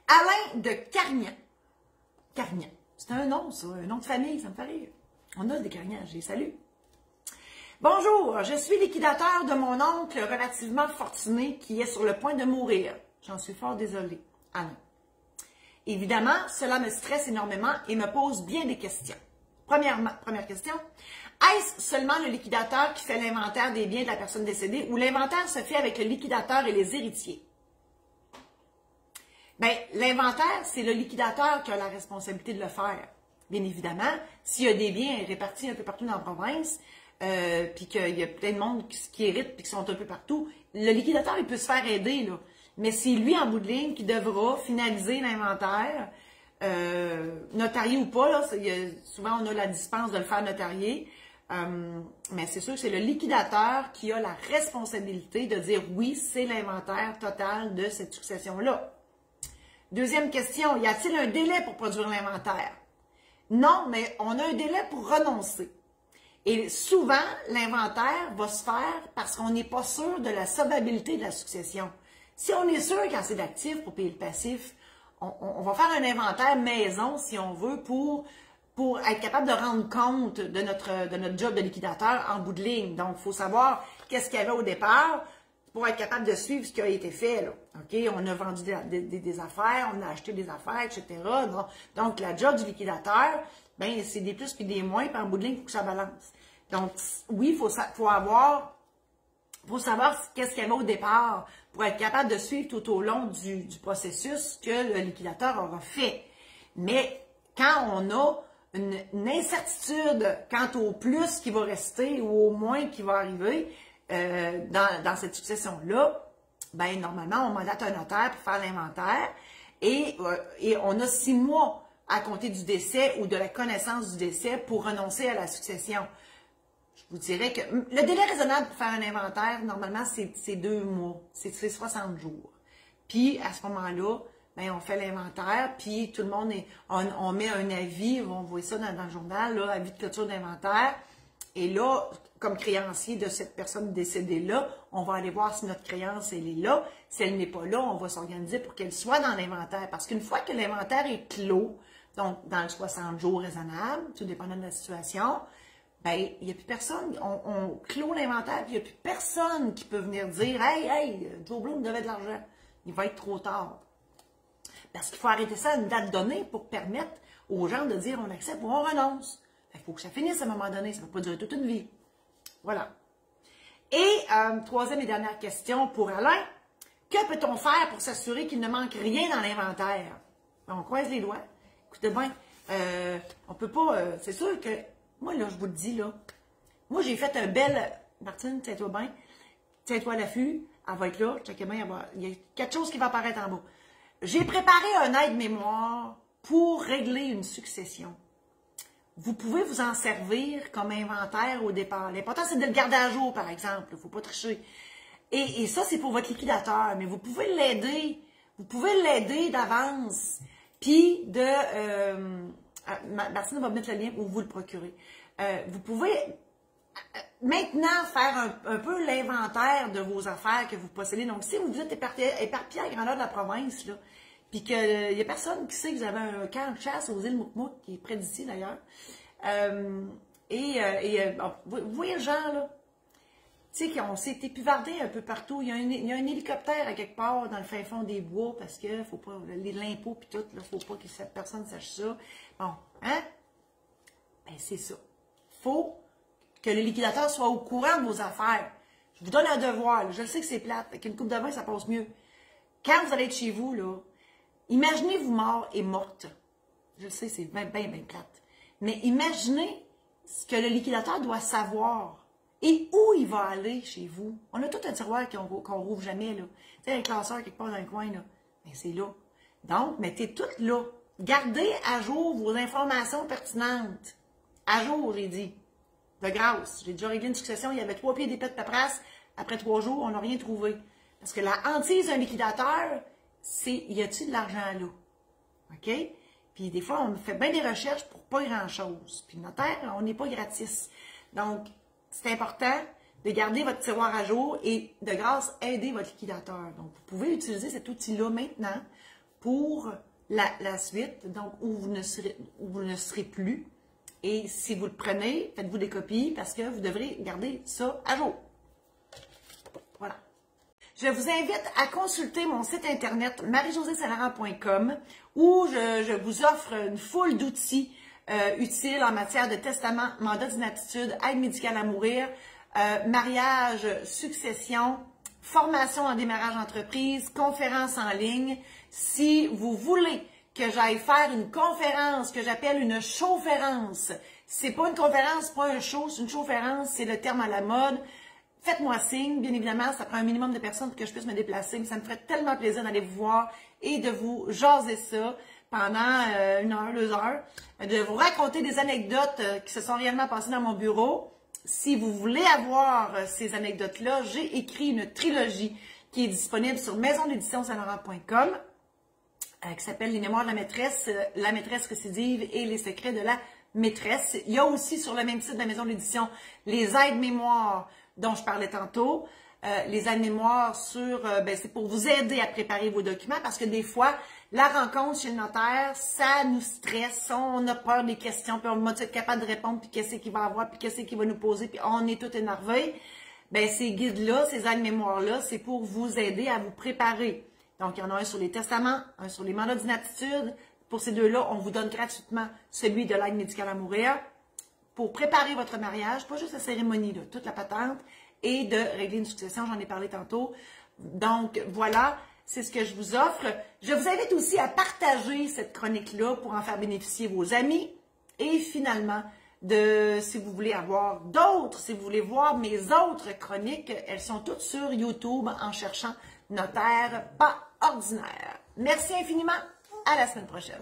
Alain de Carignan. Carignan. C'est un nom, ça, un nom de famille, ça me fait rire. On a des Carignans, je les salue. Bonjour, je suis liquidateur de mon oncle relativement fortuné qui est sur le point de mourir. J'en suis fort désolée. Alain. Évidemment, cela me stresse énormément et me pose bien des questions. Première question, est-ce seulement le liquidateur qui fait l'inventaire des biens de la personne décédée ou l'inventaire se fait avec le liquidateur et les héritiers? Bien, l'inventaire, c'est le liquidateur qui a la responsabilité de le faire. Bien évidemment, s'il y a des biens répartis un peu partout dans la province, puis qu'il y a plein de monde qui héritent puis qui sont un peu partout, le liquidateur, il peut se faire aider, là. Mais c'est lui, en bout de ligne, qui devra finaliser l'inventaire, notarié ou pas, là, souvent on a la dispense de le faire notarier, mais c'est sûr que c'est le liquidateur qui a la responsabilité de dire oui, c'est l'inventaire total de cette succession-là. Deuxième question, y a-t-il un délai pour produire l'inventaire? Non, mais on a un délai pour renoncer. Et souvent, l'inventaire va se faire parce qu'on n'est pas sûr de la solvabilité de la succession. Si on est sûr qu'il y a assez d'actifs pour payer le passif, on va faire un inventaire maison, si on veut, pour être capable de rendre compte de notre job de liquidateur en bout de ligne. Donc, il faut savoir qu'est-ce qu'il y avait au départ pour être capable de suivre ce qui a été fait, là. OK? On a vendu des affaires, on a acheté des affaires, etc. Donc, la job du liquidateur, ben c'est des plus puis des moins, puis en bout de ligne, il faut que ça balance. Donc, oui, il faut savoir qu'est-ce qu'il y avait au départ pour être capable de suivre tout au long du processus que le liquidateur aura fait. Mais quand on a une incertitude quant au plus qui va rester ou au moins qui va arriver dans cette succession-là, ben normalement, on mandate un notaire pour faire l'inventaire et on a 6 mois à compter du décès ou de la connaissance du décès pour renoncer à la succession. Je vous dirais que le délai raisonnable pour faire un inventaire, normalement, c'est 2 mois. C'est 60 jours. Puis, à ce moment-là, ben, on fait l'inventaire, puis tout le monde on met un avis, on voit ça dans le journal, là, avis de clôture d'inventaire. Et là, comme créancier de cette personne décédée-là, on va aller voir si notre créance, elle est là. Si elle n'est pas là, on va s'organiser pour qu'elle soit dans l'inventaire. Parce qu'une fois que l'inventaire est clos, donc dans le 60 jours raisonnable, tout dépendant de la situation, ben, il n'y a plus personne, on clôt l'inventaire, puis il n'y a plus personne qui peut venir dire « Hey, Joe Blow me devait de l'argent. » Il va être trop tard. Parce qu'il faut arrêter ça à une date donnée pour permettre aux gens de dire « On accepte ou on renonce. » Il faut que ça finisse à un moment donné, ça ne va pas durer toute une vie. Voilà. Et troisième et dernière question pour Alain. Que peut-on faire pour s'assurer qu'il ne manque rien dans l'inventaire? On croise les doigts. Écoutez bien, on peut pas... c'est sûr que... Moi, là, je vous le dis, là. Moi, j'ai fait un bel... Martine, tiens-toi bien. Tiens-toi à l'affût. Elle va être là. Il y a quelque chose qui va apparaître en bas. J'ai préparé un aide-mémoire pour régler une succession. Vous pouvez vous en servir comme inventaire au départ. L'important, c'est de le garder à jour, par exemple. Il ne faut pas tricher. Et ça, c'est pour votre liquidateur. Mais vous pouvez l'aider. Vous pouvez l'aider d'avance. Puis de... Martine va mettre le lien où vous le procurez. Vous pouvez maintenant faire un peu l'inventaire de vos affaires que vous possédez. Donc, si vous êtes éparpillé à grandeur de la province, là, puis qu'il n'y a personne qui sait que vous avez un camp de chasse aux îles Moukmouk, qui est près d'ici d'ailleurs, vous voyez le genre, là, tu sais, qu'on s'est épivardé un peu partout. Il y a un hélicoptère à quelque part dans le fin fond des bois parce que faut pas l'impôt puis tout, il ne faut pas que cette personne sache ça. Bon, hein? Ben, c'est ça. Faut que le liquidateur soit au courant de vos affaires. Je vous donne un devoir, là. Je le sais que c'est plate. Avec une coupe de vin, ça passe mieux. Quand vous allez être chez vous, là, imaginez-vous mort et morte. Je le sais, c'est bien plate. Mais imaginez ce que le liquidateur doit savoir. Et où il va aller chez vous? On a tout un tiroir qu'on rouvre jamais, là. Tu sais, un classeur quelque part dans le coin, là. Mais c'est là. Donc, mettez tout là. Gardez à jour vos informations pertinentes. À jour, j'ai dit. De grâce. J'ai déjà réglé une succession, il y avait 3 pieds d'épée de paperasse. Après 3 jours, on n'a rien trouvé. Parce que la hantise d'un liquidateur, c'est, y a-t-il de l'argent là? OK? Puis des fois, on fait bien des recherches pour pas grand-chose. Puis notaire, on n'est pas gratis. Donc, c'est important de garder votre tiroir à jour et de grâce, aider votre liquidateur. Donc, vous pouvez utiliser cet outil-là maintenant pour la suite, donc où vous ne serez plus. Et si vous le prenez, faites-vous des copies parce que vous devrez garder ça à jour. Voilà. Je vous invite à consulter mon site internet marie-josée-saint-laurent.com où je vous offre une foule d'outils utiles en matière de testament, mandat d'inaptitude, aide médicale à mourir, mariage, succession, formation en démarrage d'entreprise, conférences en ligne. Si vous voulez que j'aille faire une conférence que j'appelle une showférence, c'est pas une conférence, pas un show, c'est une showférence, c'est le terme à la mode. Faites-moi signe, bien évidemment, ça prend un minimum de personnes pour que je puisse me déplacer, mais ça me ferait tellement plaisir d'aller vous voir et de vous jaser ça pendant 1 heure, 2 heures, de vous raconter des anecdotes qui se sont réellement passées dans mon bureau. Si vous voulez avoir ces anecdotes-là, j'ai écrit une trilogie qui est disponible sur maisondédition-saint-laurent.com qui s'appelle Les mémoires de la maîtresse récidive et les secrets de la maîtresse. Il y a aussi sur le même site de la maison d'édition les aides-mémoires dont je parlais tantôt. Les aides-mémoires c'est pour vous aider à préparer vos documents parce que des fois, la rencontre chez le notaire, ça nous stresse, on a peur des questions, puis on va être capable de répondre, puis qu'est-ce qu'il va avoir, puis qu'est-ce qu'il va nous poser, puis on est tout énervé. Ben, ces guides-là, ces aides-mémoires-là, c'est pour vous aider à vous préparer. Donc, il y en a un sur les testaments, un sur les mandats d'inaptitude. Pour ces deux-là, on vous donne gratuitement celui de l'aide médicale à mourir pour préparer votre mariage, pas juste la cérémonie, là, toute la patente, et de régler une succession, j'en ai parlé tantôt. Donc, voilà, c'est ce que je vous offre. Je vous invite aussi à partager cette chronique-là pour en faire bénéficier vos amis. Et finalement, si vous voulez avoir d'autres, si vous voulez voir mes autres chroniques, elles sont toutes sur YouTube en cherchant Notaire pas ordinaire. Merci infiniment. À la semaine prochaine.